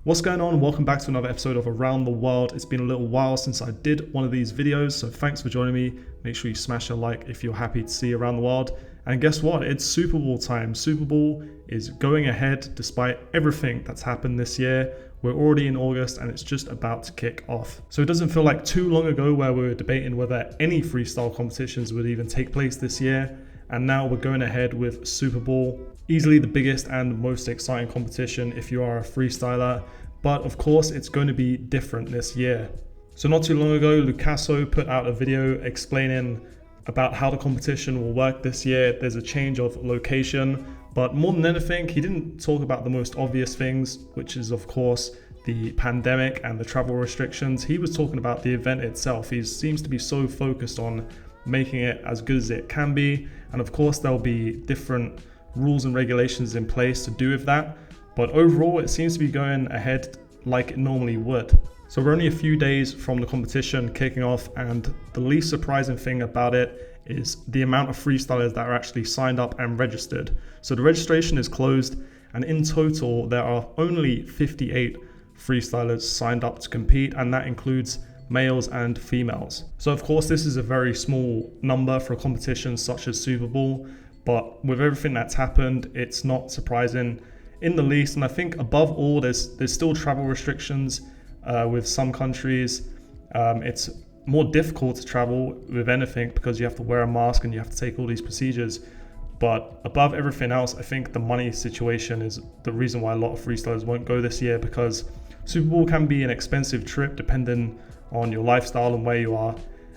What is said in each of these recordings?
What's going on? Welcome back to another episode of Around the World. It's been a little while since I did one of these videos, so thanks for joining me. Make sure you smash a like if you're happy to see Around the World. And guess what? It's Super Bowl time. Super Bowl is going ahead despite everything that's happened this year. We're already in August and it's just about to kick off. So it doesn't feel like too long ago where we were debating whether any freestyle competitions would even take place this year. And now we're going ahead with Super Bowl. Easily the biggest and most exciting competition if you are a freestyler, but of course it's going to be different this year. So not too long ago, Lucasso put out a video explaining about how the competition will work this year. There's a change of location, but more than anything, he didn't talk about the most obvious things, which is of course the pandemic and the travel restrictions. He was talking about the event itself. He seems to be so focused on making it as good as it can be, and of course there'll be different rules and regulations in place to do with that, but overall it seems to be going ahead like it normally would. So we're only a few days from the competition kicking off, and the least surprising thing about it is the amount of freestylers that are actually signed up and registered. So the registration is closed, and in total there are only 58 freestylers signed up to compete, and that includes males and females. So of course this is a very small number for a competition such as Super Bowl, but with everything that's happened, it's not surprising in the least. And I think above all, there's still travel restrictions with some countries. It's more difficult to travel with anything because you have to wear a mask and you have to take all these procedures. But above everything else, I think the money situation is the reason why a lot of freestylers won't go this year, because Super Bowl can be an expensive trip depending on your lifestyle and where you are.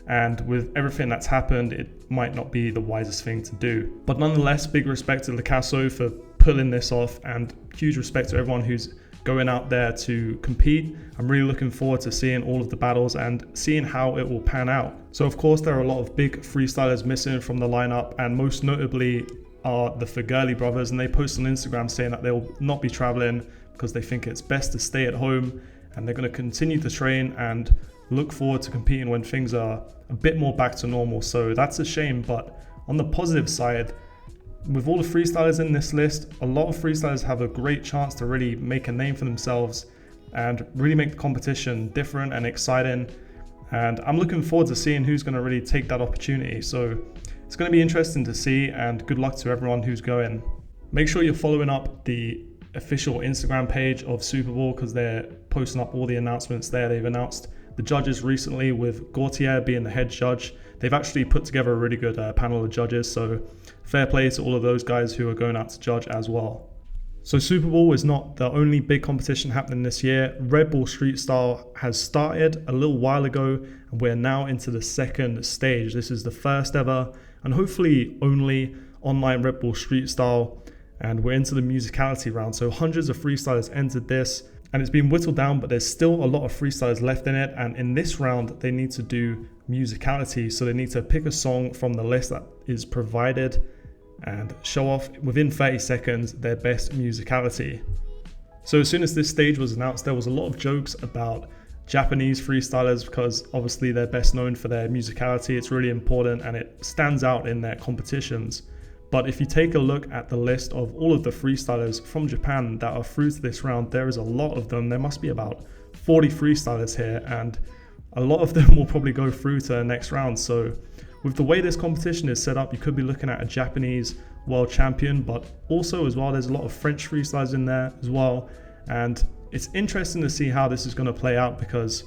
And with everything that's happened, it might not be the wisest thing to do. But nonetheless, big respect to Lucasso for pulling this off, and huge respect to everyone who's going out there to compete. I'm really looking forward to seeing all of the battles and seeing how it will pan out. So of course there are a lot of big freestylers missing from the lineup, and most notably are the Fagurley brothers, and they post on Instagram saying that they'll not be traveling because they think it's best to stay at home, and they're going to continue to train and look forward to competing when things are a bit more back to normal. So that's a shame, but on the positive side, with all the freestylers in this list, a lot of freestylers have a great chance to really make a name for themselves and really make the competition different and exciting. And I'm looking forward to seeing who's going to really take that opportunity. So it's going to be interesting to see, and good luck to everyone who's going. Make sure you're following up the official Instagram page of Super Bowl because they're posting up all the announcements there. They've announced the judges recently, with Gautier being the head judge. They've actually put together a really good panel of judges, so fair play to all of those guys who are going out to judge as well. So Super Bowl is not the only big competition happening this year. Red Bull Street Style has started a little while ago, and we're now into the second stage. This is the first ever and hopefully only online Red Bull Street Style, and we're into the musicality round. So hundreds of freestylers entered this, and it's been whittled down, but there's still a lot of freestylers left in it. And in this round, they need to do musicality. So they need to pick a song from the list that is provided and show off within 30 seconds their best musicality. So as soon as this stage was announced, there was a lot of jokes about Japanese freestylers because obviously they're best known for their musicality. It's really important and it stands out in their competitions. But if you take a look at the list of all of the freestylers from Japan that are through to this round, there is a lot of them. There must be about 40 freestylers here, and a lot of them will probably go through to the next round. So with the way this competition is set up, you could be looking at a Japanese world champion, but also as well, there's a lot of French freestylers in there as well. And it's interesting to see how this is going to play out, because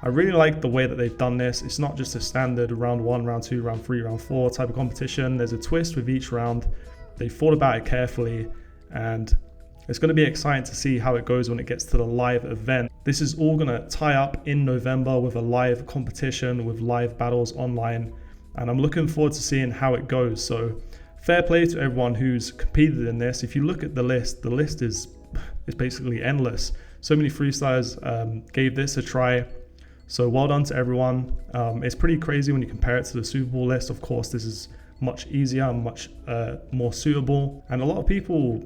I really like the way that they've done this. It's not just a standard round 1, round 2, round 3, round 4 type of competition. There's a twist with each round. They thought about it carefully, and it's going to be exciting to see how it goes when it gets to the live event. This is all going to tie up in November with a live competition, with live battles online, and I'm looking forward to seeing how it goes. So fair play to everyone who's competed in this. If you look at the list is basically endless. So many freestylers gave this a try. So well done to everyone. It's pretty crazy when you compare it to the Super Bowl list. Of course, this is much easier and much more suitable. And a lot of people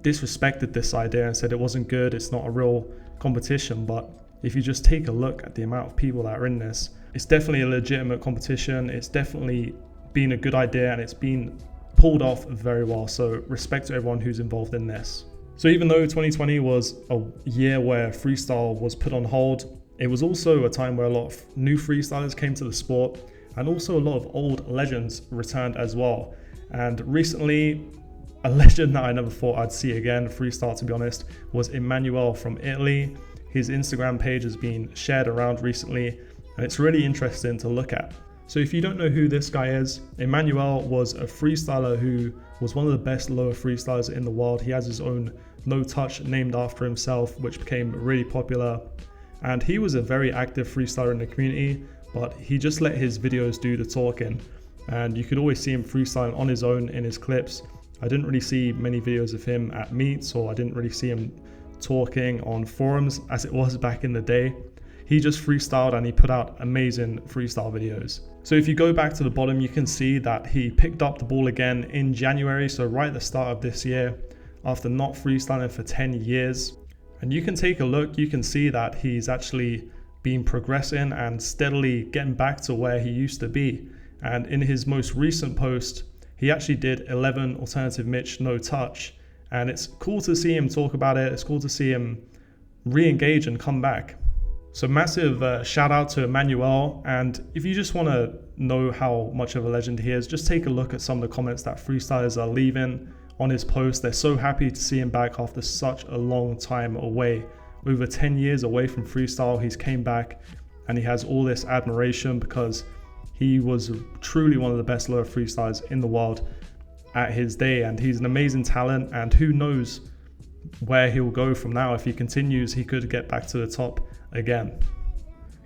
disrespected this idea and said it wasn't good, it's not a real competition. But if you just take a look at the amount of people that are in this, it's definitely a legitimate competition. It's definitely been a good idea, and it's been pulled off very well. So respect to everyone who's involved in this. So even though 2020 was a year where freestyle was put on hold, it was also a time where a lot of new freestylers came to the sport, and also a lot of old legends returned as well. And recently, a legend that I never thought I'd see again, freestyle to be honest, was Emmanuel from Italy. His Instagram page has been shared around recently, and it's really interesting to look at. So if you don't know who this guy is, Emmanuel was a freestyler who was one of the best lower freestylers in the world. He has his own no touch named after himself, which became really popular. And he was a very active freestyler in the community, but he just let his videos do the talking. And you could always see him freestyling on his own in his clips. I didn't really see many videos of him at meets, or I didn't really see him talking on forums as it was back in the day. He just freestyled and he put out amazing freestyle videos. So if you go back to the bottom, you can see that he picked up the ball again in January, so right at the start of this year, after not freestyling for 10 years. And you can take a look, you can see that he's actually been progressing and steadily getting back to where he used to be. And in his most recent post, he actually did 11 alternative Mitch no touch. And it's cool to see him talk about it. It's cool to see him re-engage and come back. So massive shout out to Emmanuel. And if you just want to know how much of a legend he is, just take a look at some of the comments that freestylers are leaving on his post. They're so happy to see him back after such a long time away. Over 10 years away from freestyle, he's came back and he has all this admiration because he was truly one of the best lower freestylers in the world at his day. And he's an amazing talent, and who knows where he'll go from now. If he continues, he could get back to the top again.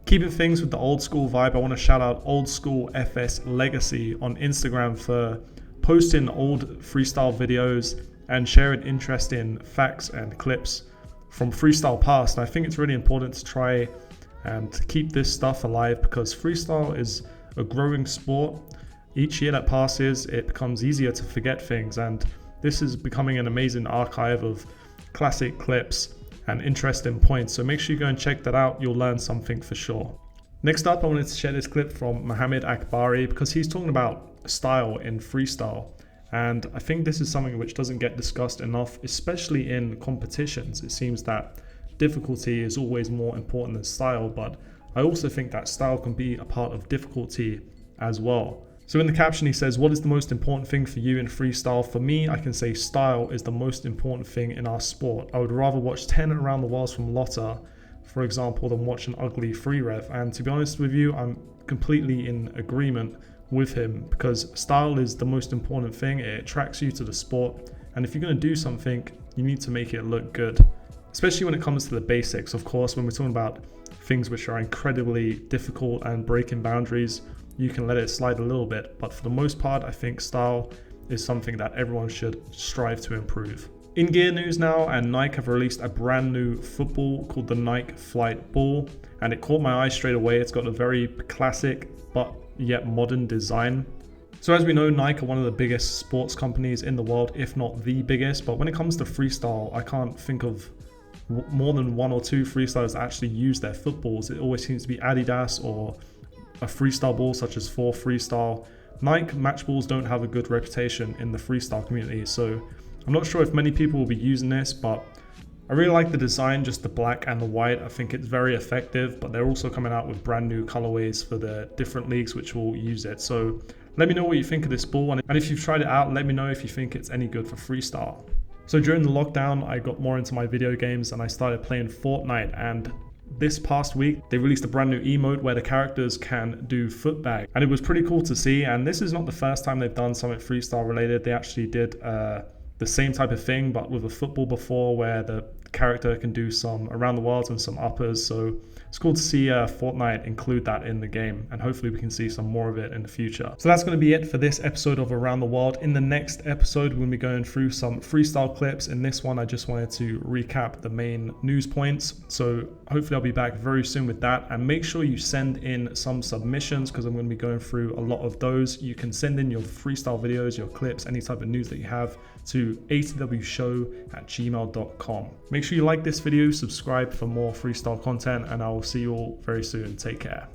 Keeping things with the old school vibe, I want to shout out Old School FS Legacy on Instagram for posting old freestyle videos and sharing interesting facts and clips from freestyle past. And I think it's really important to try and keep this stuff alive because freestyle is a growing sport. Each year that passes, it becomes easier to forget things, and this is becoming an amazing archive of classic clips and interesting points. So make sure you go and check that out. You'll learn something for sure. Next up, I wanted to share this clip from Mohammed Akbari because he's talking about style in freestyle. And I think this is something which doesn't get discussed enough, especially in competitions. It seems that difficulty is always more important than style, but I also think that style can be a part of difficulty as well. So in the caption, he says, "What is the most important thing for you in freestyle?" For me, I can say style is the most important thing in our sport. I would rather watch 10 around the worlds from Lotta, for example, than watch an ugly free rev. And to be honest with you, I'm completely in agreement with him because style is the most important thing. It attracts you to the sport. And if you're going to do something, you need to make it look good, especially when it comes to the basics. Of course, when we're talking about things which are incredibly difficult and breaking boundaries, you can let it slide a little bit. But for the most part, I think style is something that everyone should strive to improve. In gear news now, and Nike have released a brand new football called the Nike Flight Ball, and it caught my eye straight away. It's got a very classic but yet modern design. So as we know, Nike are one of the biggest sports companies in the world, if not the biggest. But when it comes to freestyle, I can't think of more than one or two freestylers that actually use their footballs. It always seems to be Adidas or a freestyle ball such as 4 Freestyle. Nike match balls don't have a good reputation in the freestyle community, so I'm not sure if many people will be using this, but I really like the design, just the black and the white. I think it's very effective, but they're also coming out with brand new colorways for the different leagues which will use it. So let me know what you think of this ball, and if you've tried it out, let me know if you think it's any good for freestyle. So during the lockdown, I got more into my video games and I started playing Fortnite, and this past week, they released a brand new emote where the characters can do footbag, and it was pretty cool to see. And this is not the first time they've done something freestyle related. They actually did the same type of thing, but with a football before, where the character can do some around the world and some uppers. So it's cool to see Fortnite include that in the game, and hopefully we can see some more of it in the future. So that's going to be it for this episode of Around the World. In the next episode, we're going to be going through some freestyle clips. In this one, I just wanted to recap the main news points. So hopefully I'll be back very soon with that. And make sure you send in some submissions because I'm going to be going through a lot of those. You can send in your freestyle videos, your clips, any type of news that you have to atwshow@gmail.com. Make sure you like this video, subscribe for more freestyle content, and I will see you all very soon. Take care.